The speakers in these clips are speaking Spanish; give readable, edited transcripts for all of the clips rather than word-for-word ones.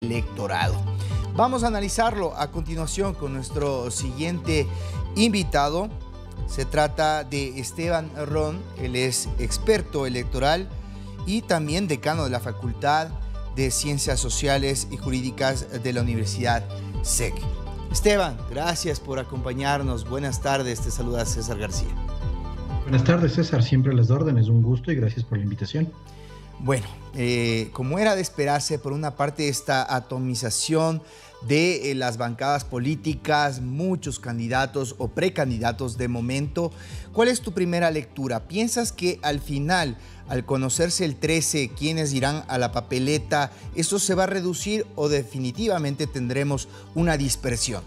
electorado. Vamos a analizarlo a continuación con nuestro siguiente invitado. Se trata de Esteban Ron, él es experto electoral y también decano de la Facultad de Ciencias Sociales y Jurídicas de la Universidad SEC. Esteban, gracias por acompañarnos. Buenas tardes, te saluda César García. Buenas tardes, César, siempre a las órdenes, un gusto y gracias por la invitación. Bueno, como era de esperarse, por una parte esta atomización de las bancadas políticas, muchos candidatos o precandidatos de momento. ¿Cuál es tu primera lectura? ¿Piensas que al final, al conocerse el 13, quiénes irán a la papeleta, esto se va a reducir o definitivamente tendremos una dispersión?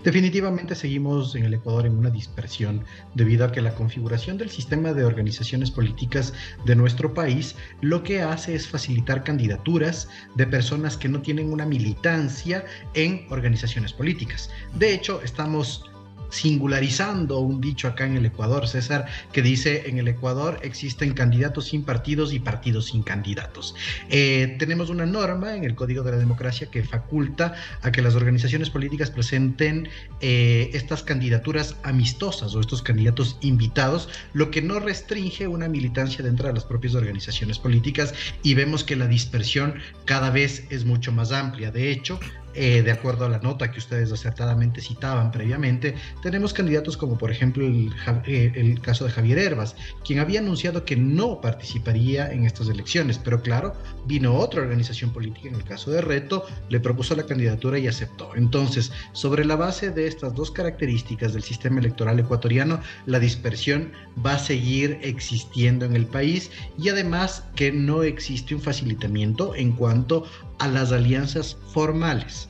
Definitivamente seguimos en el Ecuador en una dispersión debido a que la configuración del sistema de organizaciones políticas de nuestro país lo que hace es facilitar candidaturas de personas que no tienen una militancia en organizaciones políticas. De hecho, estamos singularizando un dicho acá en el Ecuador, César, que dice: en el Ecuador existen candidatos sin partidos y partidos sin candidatos. Tenemos una norma en el Código de la Democracia que faculta a que las organizaciones políticas presenten estas candidaturas amistosas o estos candidatos invitados, lo que no restringe una militancia dentro de las propias organizaciones políticas, y vemos que la dispersión cada vez es mucho más amplia. De hecho, de acuerdo a la nota que ustedes acertadamente citaban previamente, tenemos candidatos como por ejemplo el caso de Javier Hervas, quien había anunciado que no participaría en estas elecciones, pero claro, vino otra organización política, en el caso de Reto, le propuso la candidatura y aceptó. Entonces, sobre la base de estas dos características del sistema electoral ecuatoriano, la dispersión va a seguir existiendo en el país, y además que no existe un facilitamiento en cuanto a las alianzas formales.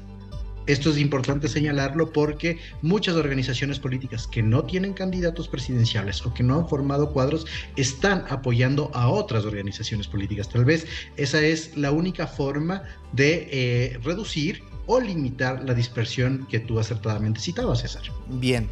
Esto es importante señalarlo porque muchas organizaciones políticas que no tienen candidatos presidenciales o que no han formado cuadros están apoyando a otras organizaciones políticas. Tal vez esa es la única forma de reducir o limitar la dispersión que tú acertadamente citabas, César. Bien,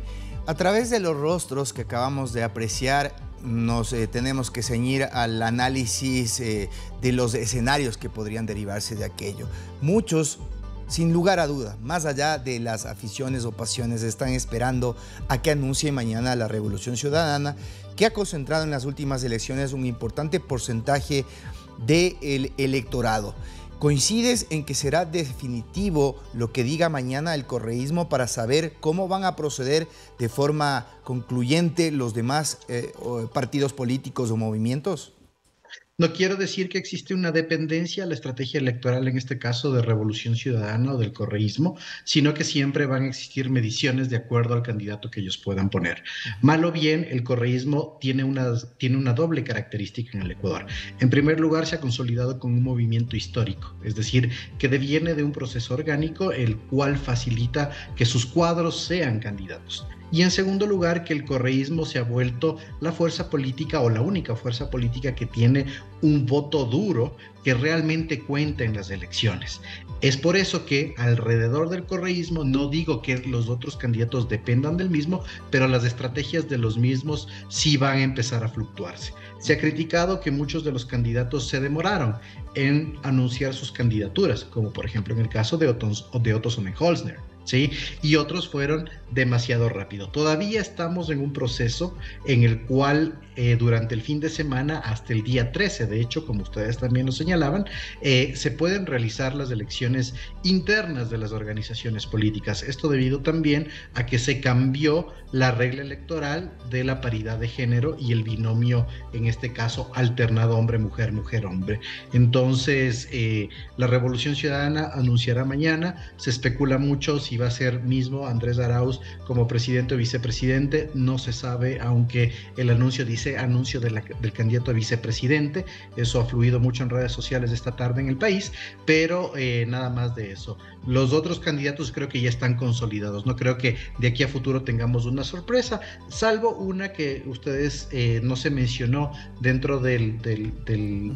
a través de los rostros que acabamos de apreciar, nos tenemos que ceñir al análisis de los escenarios que podrían derivarse de aquello. Muchos, sin lugar a duda, más allá de las aficiones o pasiones, están esperando a que anuncie mañana la Revolución Ciudadana, que ha concentrado en las últimas elecciones un importante porcentaje del electorado. ¿Coincides en que será definitivo lo que diga mañana el correísmo para saber cómo van a proceder de forma concluyente los demás partidos políticos o movimientos? No quiero decir que existe una dependencia a la estrategia electoral, en este caso de Revolución Ciudadana o del correísmo, sino que siempre van a existir mediciones de acuerdo al candidato que ellos puedan poner. Mal o bien, el correísmo tiene una doble característica en el Ecuador. En primer lugar, se ha consolidado con un movimiento histórico, es decir, que deviene de un proceso orgánico, el cual facilita que sus cuadros sean candidatos. Y en segundo lugar, que el correísmo se ha vuelto la fuerza política o la única fuerza política que tiene un voto duro que realmente cuenta en las elecciones. Es por eso que alrededor del correísmo, no digo que los otros candidatos dependan del mismo, pero las estrategias de los mismos sí van a empezar a fluctuarse. Se ha criticado que muchos de los candidatos se demoraron en anunciar sus candidaturas, como por ejemplo en el caso de Otto Sonnenholzner, ¿sí? Y otros fueron demasiado rápido. Todavía estamos en un proceso en el cual durante el fin de semana hasta el día 13, de hecho, como ustedes también lo señalaban, se pueden realizar las elecciones internas de las organizaciones políticas. Esto debido también a que se cambió la regla electoral de la paridad de género y el binomio, en este caso, alternado hombre-mujer, mujer-hombre. Entonces, la Revolución Ciudadana anunciará mañana. Se especula mucho si va a ser mismo Andrés Arauz como presidente o vicepresidente. No se sabe, aunque el anuncio dice anuncio del candidato a vicepresidente. Eso ha fluido mucho en redes sociales esta tarde en el país, pero nada más de eso. Los otros candidatos creo que ya están consolidados. No creo que de aquí a futuro tengamos una sorpresa, salvo una que ustedes no se mencionó dentro del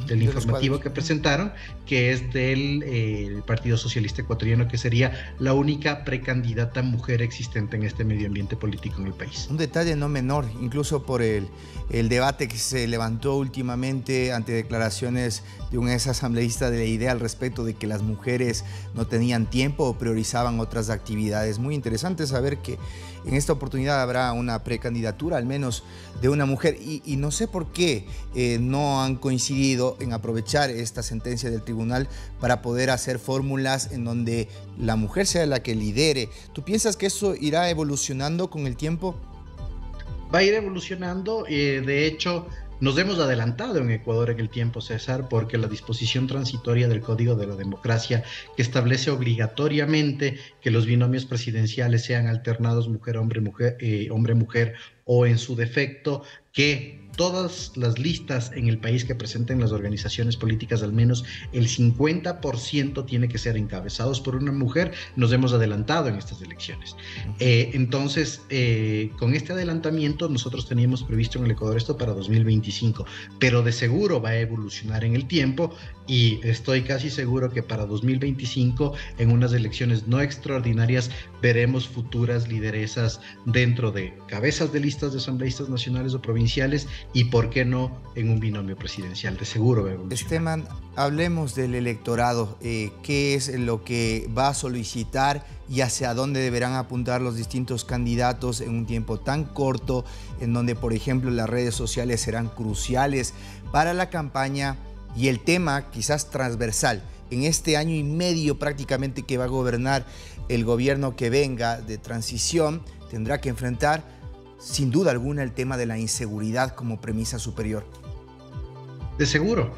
informativo que presentaron, que es del Partido Socialista Ecuatoriano, que sería la única precandidata mujer existente en este medio ambiente político en el país. Un detalle no menor, incluso por el debate que se levantó últimamente ante declaraciones de un ex asambleísta de la idea al respecto de que las mujeres no tenían tiempo o priorizaban otras actividades. Muy interesante saber que en esta oportunidad habrá una precandidatura, al menos de una mujer, y no sé por qué no han coincidido en aprovechar esta sentencia del tribunal para poder hacer fórmulas en donde la mujer sea la que lidere. ¿Tú piensas que eso irá evolucionando con el tiempo? Va a ir evolucionando, de hecho nos hemos adelantado en Ecuador en el tiempo, César, porque la disposición transitoria del Código de la Democracia, que establece obligatoriamente que los binomios presidenciales sean alternados mujer-hombre-mujer, hombre-mujer, o en su defecto que todas las listas en el país que presenten las organizaciones políticas, al menos el 50% tiene que ser encabezados por una mujer. Nos hemos adelantado en estas elecciones. Entonces, con este adelantamiento nosotros teníamos previsto en el Ecuador esto para 2025, pero de seguro va a evolucionar en el tiempo y estoy casi seguro que para 2025, en unas elecciones no extraordinarias, veremos futuras lideresas dentro de cabezas de listas de asambleístas nacionales o provinciales y, ¿por qué no?, en un binomio presidencial. De seguro va a evolucionar. Esteban, hablemos del electorado. ¿Qué es lo que va a solicitar y hacia dónde deberán apuntar los distintos candidatos en un tiempo tan corto, en donde, por ejemplo, las redes sociales serán cruciales para la campaña y el tema quizás transversal en este año y medio prácticamente que va a gobernar el gobierno que venga de transición? Tendrá que enfrentar sin duda alguna el tema de la inseguridad como premisa superior. De seguro.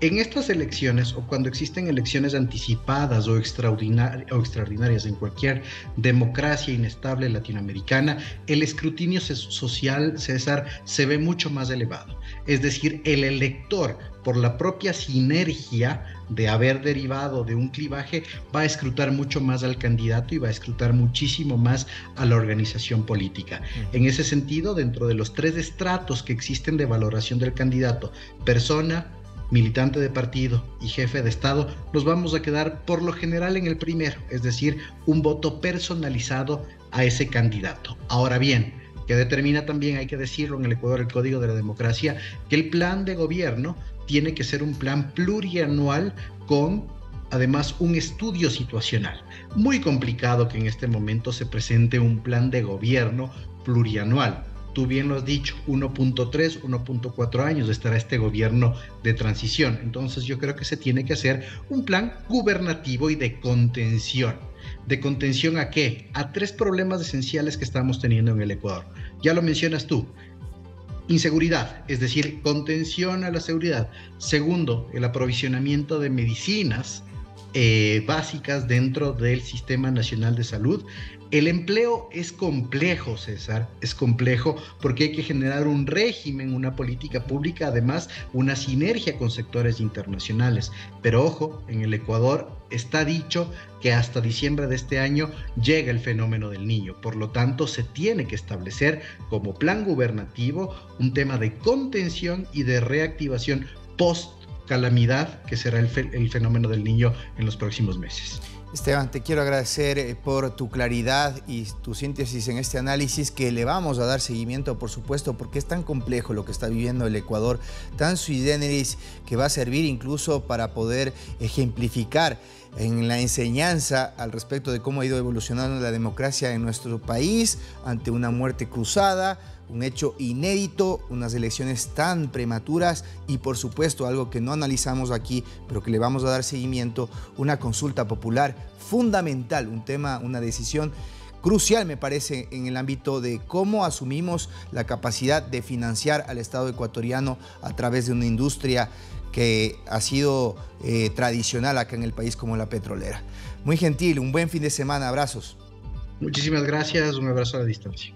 En estas elecciones, o cuando existen elecciones anticipadas o extraordinarias en cualquier democracia inestable latinoamericana, el escrutinio social, César, se ve mucho más elevado. Es decir, el elector, por la propia sinergia de haber derivado de un clivaje, va a escrutar mucho más al candidato y va a escrutar muchísimo más a la organización política. En ese sentido, dentro de los 3 estratos que existen de valoración del candidato, persona, militante de partido y jefe de Estado, nos vamos a quedar por lo general en el primero, es decir, un voto personalizado a ese candidato. Ahora bien, que determina también, hay que decirlo, en el Ecuador el Código de la Democracia, que el plan de gobierno tiene que ser un plan plurianual con además un estudio situacional. Muy complicado que en este momento se presente un plan de gobierno plurianual. Tú bien lo has dicho, 1.3, 1.4 años estará este gobierno de transición. Entonces yo creo que se tiene que hacer un plan gubernativo y de contención. ¿De contención a qué? A 3 problemas esenciales que estamos teniendo en el Ecuador. Ya lo mencionas tú. Inseguridad, es decir, contención a la seguridad. Segundo, el aprovisionamiento de medicinas básicas dentro del Sistema Nacional de Salud. El empleo es complejo, César, es complejo porque hay que generar un régimen, una política pública, además una sinergia con sectores internacionales. Pero ojo, en el Ecuador está dicho que hasta diciembre de este año llega el fenómeno del Niño. Por lo tanto, se tiene que establecer como plan gubernativo un tema de contención y de reactivación post-calamidad, que será el fenómeno del Niño en los próximos meses. Esteban, te quiero agradecer por tu claridad y tu síntesis en este análisis, que le vamos a dar seguimiento, por supuesto, porque es tan complejo lo que está viviendo el Ecuador, tan sui generis, que va a servir incluso para poder ejemplificar en la enseñanza al respecto de cómo ha ido evolucionando la democracia en nuestro país ante una muerte cruzada, un hecho inédito, unas elecciones tan prematuras y, por supuesto, algo que no analizamos aquí, pero que le vamos a dar seguimiento, una consulta popular fundamental, un tema, una decisión crucial, me parece, en el ámbito de cómo asumimos la capacidad de financiar al Estado ecuatoriano a través de una industria que ha sido tradicional acá en el país como la petrolera. Muy gentil, un buen fin de semana, abrazos. Muchísimas gracias, un abrazo a la distancia.